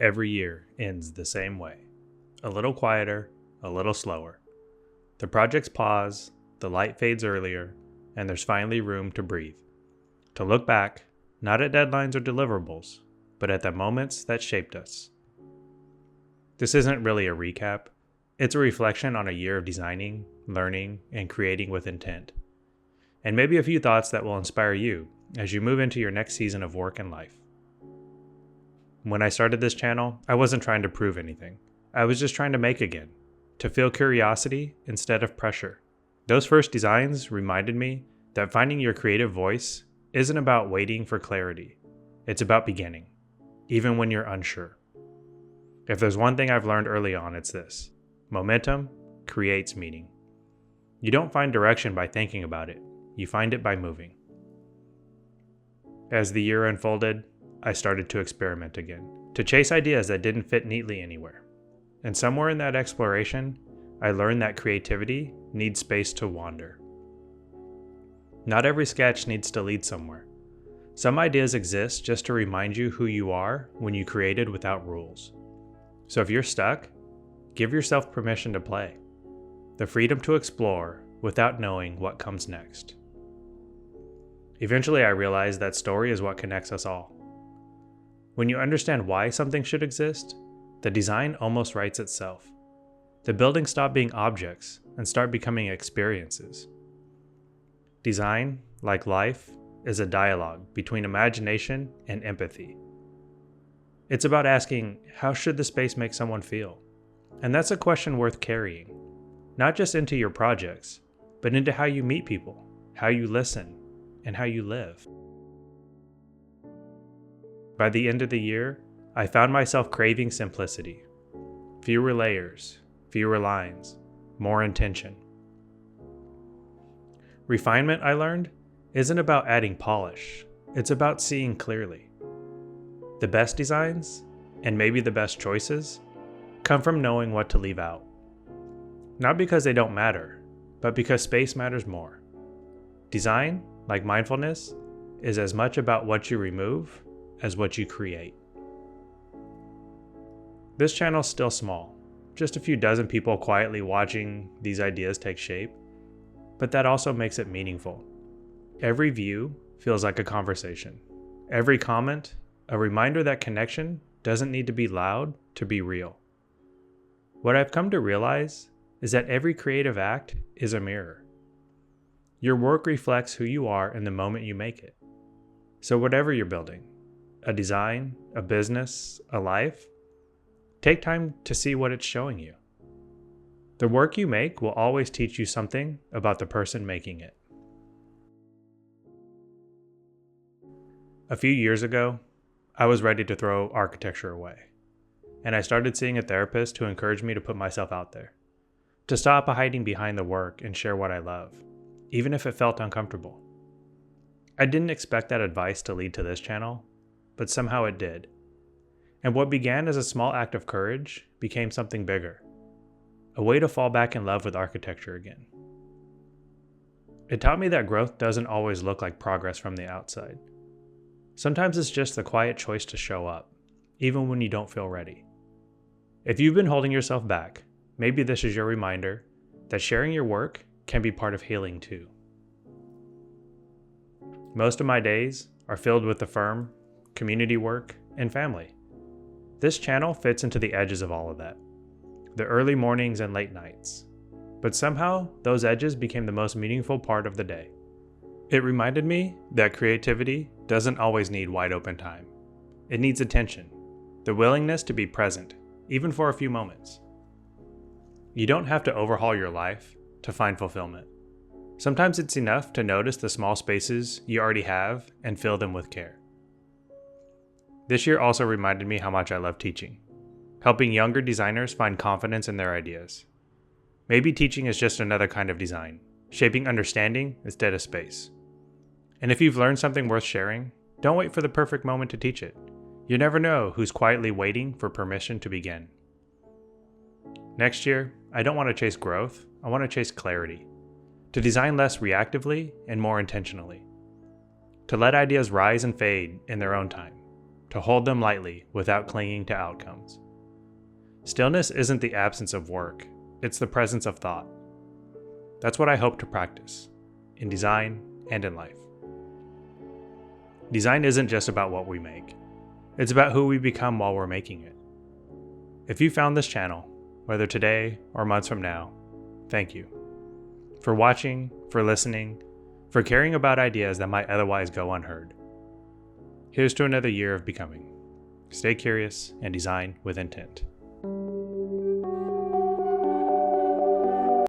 Every year ends the same way. A little quieter, a little slower. The projects pause, the light fades earlier, and there's finally room to breathe. To look back, not at deadlines or deliverables, but at the moments that shaped us. This isn't really a recap. It's a reflection on a year of designing, learning, and creating with intent. And maybe a few thoughts that will inspire you as you move into your next season of work and life. When I started this channel, I wasn't trying to prove anything. I was just trying to make again, to feel curiosity instead of pressure. Those first designs reminded me that finding your creative voice isn't about waiting for clarity. It's about beginning, even when you're unsure. If there's one thing I've learned early on, it's this. Momentum creates meaning. You don't find direction by thinking about it. You find it by moving. As the year unfolded, I started to experiment again, to chase ideas that didn't fit neatly anywhere. And somewhere in that exploration, I learned that creativity needs space to wander. Not every sketch needs to lead somewhere. Some ideas exist just to remind you who you are when you created without rules. So if you're stuck, give yourself permission to play. The freedom to explore without knowing what comes next. Eventually I realized that story is what connects us all. When you understand why something should exist, the design almost writes itself. The buildings stop being objects and start becoming experiences. Design, like life, is a dialogue between imagination and empathy. It's about asking, how should the space make someone feel? And that's a question worth carrying, not just into your projects, but into how you meet people, how you listen, and how you live. By the end of the year, I found myself craving simplicity. Fewer layers, fewer lines, more intention. Refinement, I learned, isn't about adding polish. It's about seeing clearly. The best designs, and maybe the best choices, come from knowing what to leave out. Not because they don't matter, but because space matters more. Design, like mindfulness, is as much about what you remove as what you create. This channel's still small, just a few dozen people quietly watching these ideas take shape, but that also makes it meaningful. Every view feels like a conversation. Every comment, a reminder that connection doesn't need to be loud to be real. What I've come to realize is that every creative act is a mirror. Your work reflects who you are in the moment you make it. So whatever you're building, a design, a business, a life, take time to see what it's showing you. The work you make will always teach you something about the person making it. A few years ago, I was ready to throw architecture away, and I started seeing a therapist who encouraged me to put myself out there, to stop hiding behind the work and share what I love, even if it felt uncomfortable. I didn't expect that advice to lead to this channel, but somehow it did. And what began as a small act of courage became something bigger, a way to fall back in love with architecture again. It taught me that growth doesn't always look like progress from the outside. Sometimes it's just the quiet choice to show up, even when you don't feel ready. If you've been holding yourself back, maybe this is your reminder that sharing your work can be part of healing too. Most of my days are filled with the firm, community work, and family. This channel fits into the edges of all of that, the early mornings and late nights. But somehow, those edges became the most meaningful part of the day. It reminded me that creativity doesn't always need wide open time. It needs attention, the willingness to be present, even for a few moments. You don't have to overhaul your life to find fulfillment. Sometimes it's enough to notice the small spaces you already have and fill them with care. This year also reminded me how much I love teaching, helping younger designers find confidence in their ideas. Maybe teaching is just another kind of design, shaping understanding instead of space. And if you've learned something worth sharing, don't wait for the perfect moment to teach it. You never know who's quietly waiting for permission to begin. Next year, I don't want to chase growth, I want to chase clarity. To design less reactively and more intentionally. To let ideas rise and fade in their own time. to hold them lightly without clinging to outcomes. Stillness isn't the absence of work, it's the presence of thought. That's what I hope to practice, in design and in life. Design isn't just about what we make, it's about who we become while we're making it. If you found this channel, whether today or months from now, thank you. For watching, for listening, for caring about ideas that might otherwise go unheard. Here's to another year of becoming. Stay curious and design with intent.